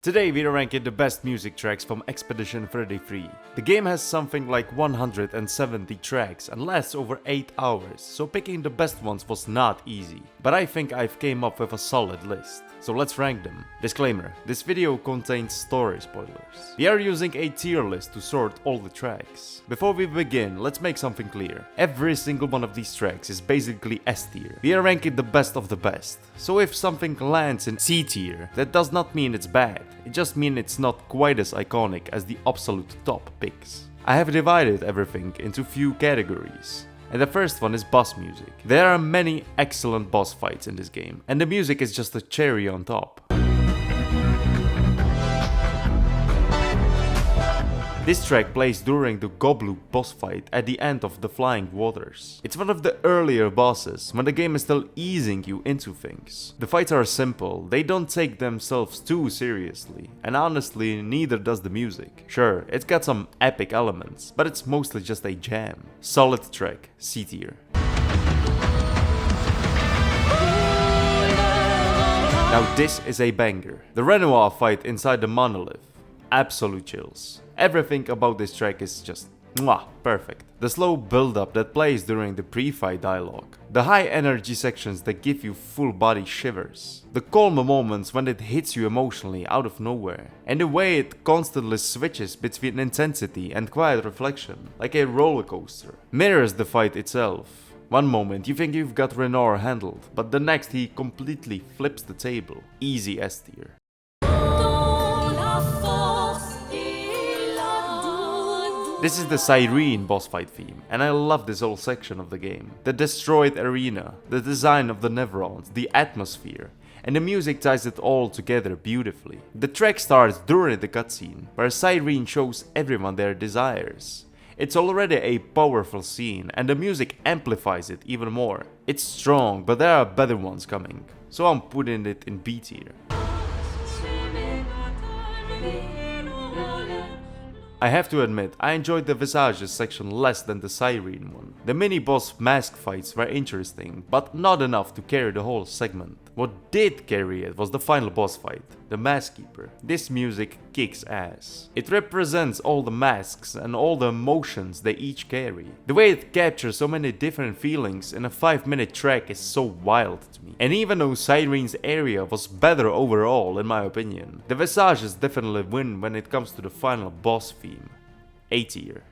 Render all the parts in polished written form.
Today we are ranking the best music tracks from Expedition 33. The game has something like 170 tracks and lasts over 8 hours, so picking the best ones was not easy. But I think I've came up with a solid list. So let's rank them. Disclaimer, this video contains story spoilers. We are using a tier list to sort all the tracks. Before we begin, let's make something clear. Every single one of these tracks is basically S tier. We are ranking the best of the best. So if something lands in C tier, that does not mean it's bad. It just means it's not quite as iconic as the absolute top picks. I have divided everything into few categories. And the first one is boss music. There are many excellent boss fights in this game, and the music is just a cherry on top. This track plays during the Gobloop boss fight at the end of the Flying Waters. It's one of the earlier bosses, when the game is still easing you into things. The fights are simple, they don't take themselves too seriously, and honestly neither does the music. Sure, it's got some epic elements, but it's mostly just a jam. Solid track, C tier. Now this is a banger. The Renoir fight inside the monolith. Absolute chills. Everything about this track is just mwah, perfect. The slow build-up that plays during the pre-fight dialogue. The high energy sections that give you full body shivers. The calmer moments when it hits you emotionally out of nowhere. And the way it constantly switches between intensity and quiet reflection, like a roller coaster. Mirrors the fight itself. One moment you think you've got Renoir handled, but the next he completely flips the table. Easy S tier. This is the Cyrene boss fight theme, and I love this whole section of the game. The destroyed arena, the design of the Nevrons, the atmosphere, and the music ties it all together beautifully. The track starts during the cutscene, where Cyrene shows everyone their desires. It's already a powerful scene, and the music amplifies it even more. It's strong, but there are better ones coming, so I'm putting it in B tier. I have to admit, I enjoyed the Visages section less than the Cyrene one. The mini-boss mask fights were interesting, but not enough to carry the whole segment. What did carry it was the final boss fight, the Mask Keeper. This music kicks ass. It represents all the masks and all the emotions they each carry. The way it captures so many different feelings in a 5-minute track is so wild to me. And even though Cyrene's area was better overall in my opinion, the Visages definitely win when it comes to the final boss theme. A tier.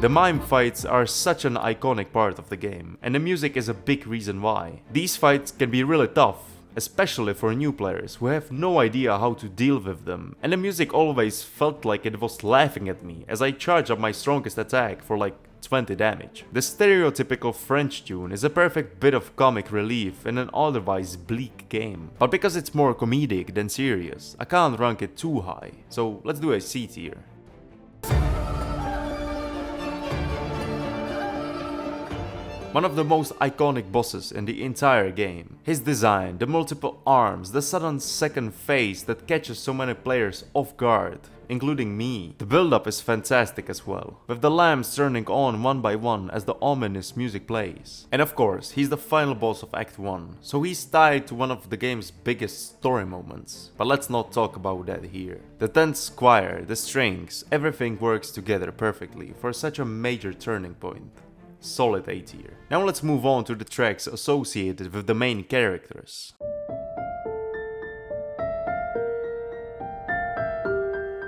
The mime fights are such an iconic part of the game, and the music is a big reason why. These fights can be really tough, especially for new players who have no idea how to deal with them, and the music always felt like it was laughing at me as I charge up my strongest attack for like 20 damage. The stereotypical French tune is a perfect bit of comic relief in an otherwise bleak game, but because it's more comedic than serious, I can't rank it too high, so let's do a C tier. One of the most iconic bosses in the entire game. His design, the multiple arms, the sudden second phase that catches so many players off guard, including me. The build-up is fantastic as well, with the lamps turning on one by one as the ominous music plays. And of course, he's the final boss of Act 1, so he's tied to one of the game's biggest story moments. But let's not talk about that here. The tense choir, the strings, everything works together perfectly for such a major turning point. Solid A tier. Now let's move on to the tracks associated with the main characters.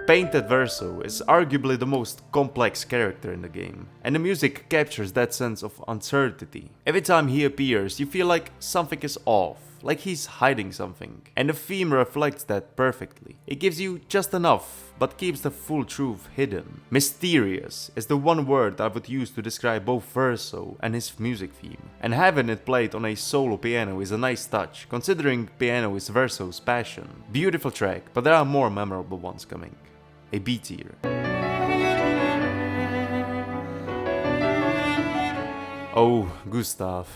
Painted Verso is arguably the most complex character in the game, and the music captures that sense of uncertainty. Every time he appears, you feel like something is off, like he's hiding something, and the theme reflects that perfectly. It gives you just enough, but keeps the full truth hidden. Mysterious is the one word I would use to describe both Verso and his music theme, and having it played on a solo piano is a nice touch, considering piano is Verso's passion. Beautiful track, but there are more memorable ones coming. A B tier. Oh, Gustav.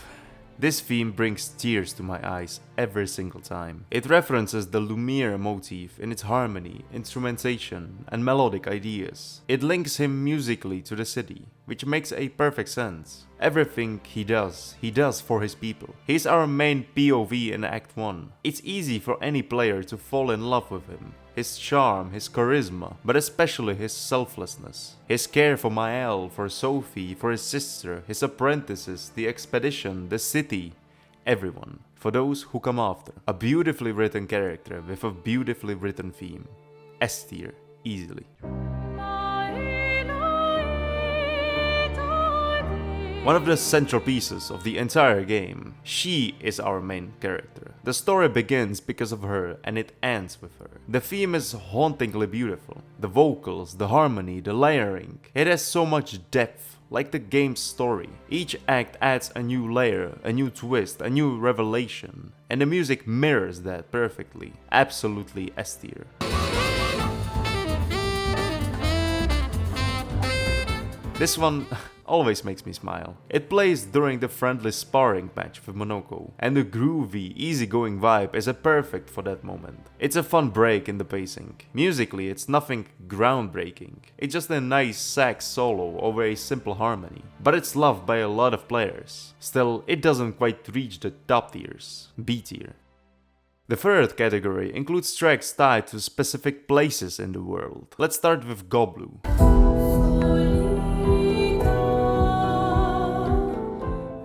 This theme brings tears to my eyes every single time. It references the Lumiere motif in its harmony, instrumentation, and melodic ideas. It links him musically to the city, which makes a perfect sense. Everything he does for his people. He's our main POV in Act 1. It's easy for any player to fall in love with him. His charm, his charisma, but especially his selflessness. His care for Mael, for Sophie, for his sister, his apprentices, the expedition, the city, everyone. For those who come after. A beautifully written character with a beautifully written theme. S tier, easily. One of the central pieces of the entire game. She is our main character. The story begins because of her and it ends with her. The theme is hauntingly beautiful. The vocals, the harmony, the layering. It has so much depth, like the game's story. Each act adds a new layer, a new twist, a new revelation. And the music mirrors that perfectly. Absolutely S tier. This one always makes me smile. It plays during the friendly sparring match with Monoko, and the groovy, easygoing vibe is perfect for that moment. It's a fun break in the pacing. Musically, it's nothing groundbreaking. It's just a nice sax solo over a simple harmony. But it's loved by a lot of players. Still, it doesn't quite reach the top tiers, B tier. The third category includes tracks tied to specific places in the world. Let's start with Goblu.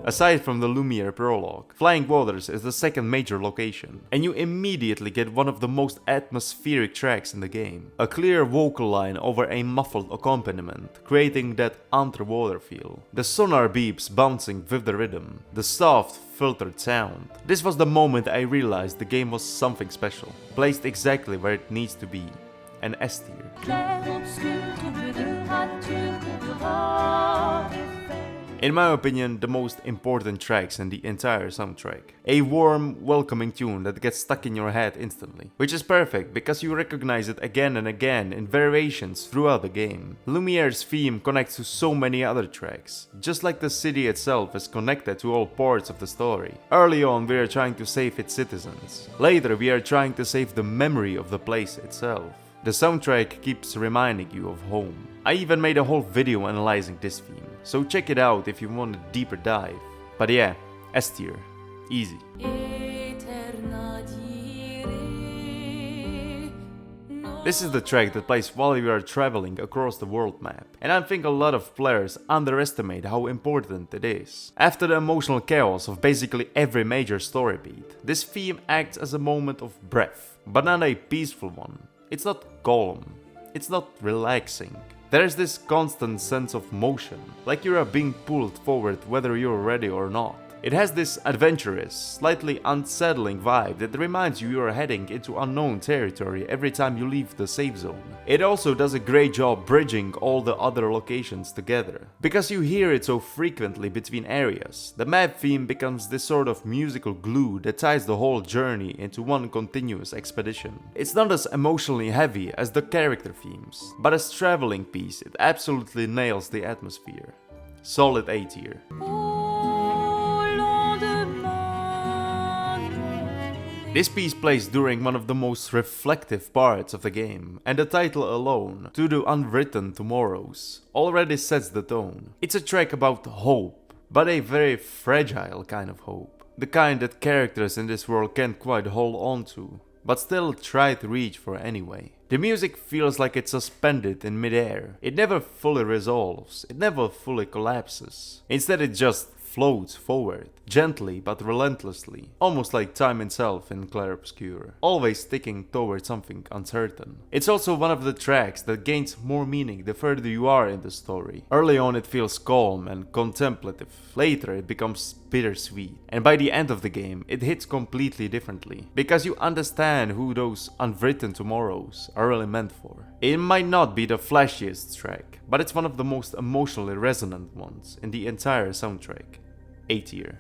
Aside from the Lumiere prologue, Flying Waters is the second major location, and you immediately get one of the most atmospheric tracks in the game. A clear vocal line over a muffled accompaniment, creating that underwater feel. The sonar beeps bouncing with the rhythm, the soft, filtered sound. This was the moment I realized the game was something special, placed exactly where it needs to be, an S tier. In my opinion, the most important tracks in the entire soundtrack. A warm, welcoming tune that gets stuck in your head instantly. Which is perfect because you recognize it again and again in variations throughout the game. Lumiere's theme connects to so many other tracks, just like the city itself is connected to all parts of the story. Early on we are trying to save its citizens. Later we are trying to save the memory of the place itself. The soundtrack keeps reminding you of home. I even made a whole video analyzing this theme, so check it out if you want a deeper dive. But yeah, S tier, easy. This is the track that plays while you are traveling across the world map, and I think a lot of players underestimate how important it is. After the emotional chaos of basically every major story beat, this theme acts as a moment of breath, but not a peaceful one. It's not calm, it's not relaxing. There's this constant sense of motion, like you are being pulled forward whether you're ready or not. It has this adventurous, slightly unsettling vibe that reminds you are heading into unknown territory every time you leave the safe zone. It also does a great job bridging all the other locations together. Because you hear it so frequently between areas, the map theme becomes this sort of musical glue that ties the whole journey into one continuous expedition. It's not as emotionally heavy as the character themes, but as traveling piece it absolutely nails the atmosphere. Solid A tier. This piece plays during one of the most reflective parts of the game, and the title alone, To the Unwritten Tomorrows, already sets the tone. It's a track about hope, but a very fragile kind of hope. The kind that characters in this world can't quite hold on to, but still try to reach for anyway. The music feels like it's suspended in midair. It never fully resolves, it never fully collapses. Instead it just floats forward, gently but relentlessly, almost like time itself in Clarobscure, always sticking towards something uncertain. It's also one of the tracks that gains more meaning the further you are in the story. Early on it feels calm and contemplative, later it becomes bittersweet, and by the end of the game it hits completely differently, because you understand who those unwritten tomorrows are really meant for. It might not be the flashiest track, but it's one of the most emotionally resonant ones in the entire soundtrack. A tier.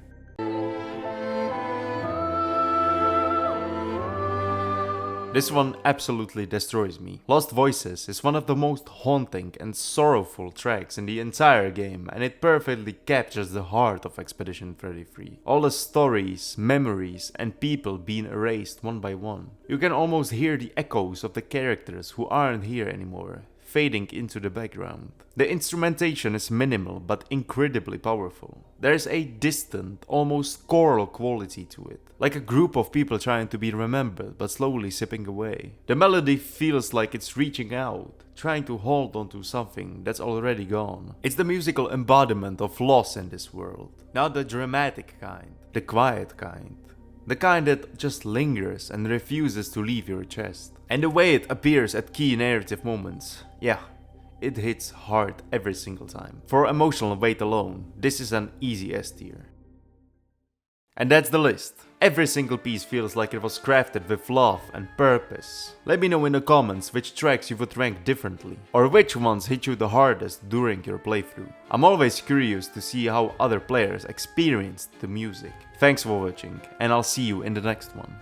This one absolutely destroys me. Lost Voices is one of the most haunting and sorrowful tracks in the entire game, and it perfectly captures the heart of Expedition 33. All the stories, memories, and people being erased one by one. You can almost hear the echoes of the characters who aren't here anymore, fading into the background. The instrumentation is minimal but incredibly powerful. There's a distant, almost choral quality to it, like a group of people trying to be remembered but slowly sipping away. The melody feels like it's reaching out, trying to hold on to something that's already gone. It's the musical embodiment of loss in this world. Not the dramatic kind, the quiet kind. The kind that just lingers and refuses to leave your chest. And the way it appears at key narrative moments, yeah, it hits hard every single time. For emotional weight alone, this is an easy S tier. And that's the list. Every single piece feels like it was crafted with love and purpose. Let me know in the comments which tracks you would rank differently, or which ones hit you the hardest during your playthrough. I'm always curious to see how other players experienced the music. Thanks for watching, and I'll see you in the next one.